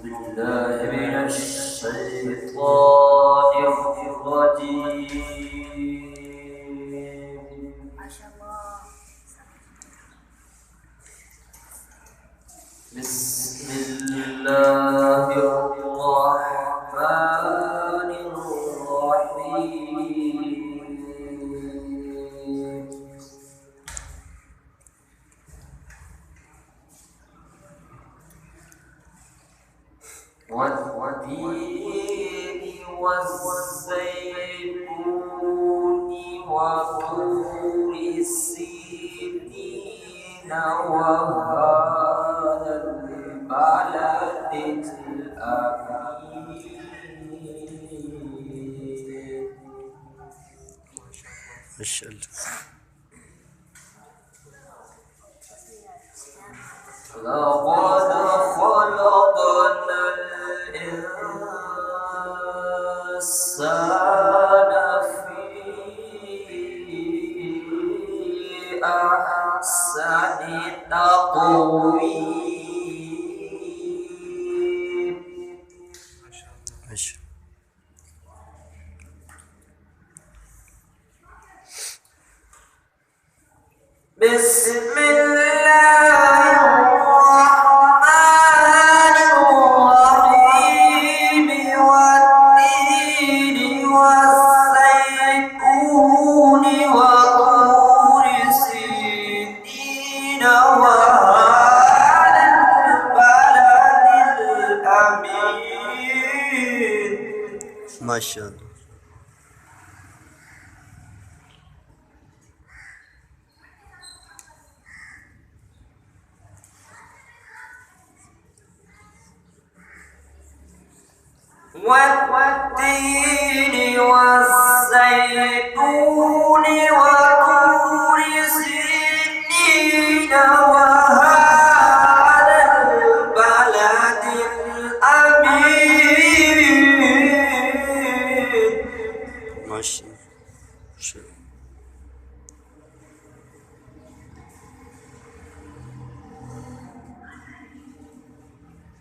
بالله من الشيطان الرجيم. بسم الله الرحمن الرحيم. والتين والزيتون وطور سينين وهذا البلد الأمين. ما شاء الله. لقد خلقنا الإنسان في أحسن تقويم. ما شاء الله. بسم الله الرحمن الرحيم. والتين والزيتون وطور سينين وهذا البلد الأمين. ما شاء الله. والتين والزيتون وطور سينين وهذا البلد الأمين. ما شاء الله.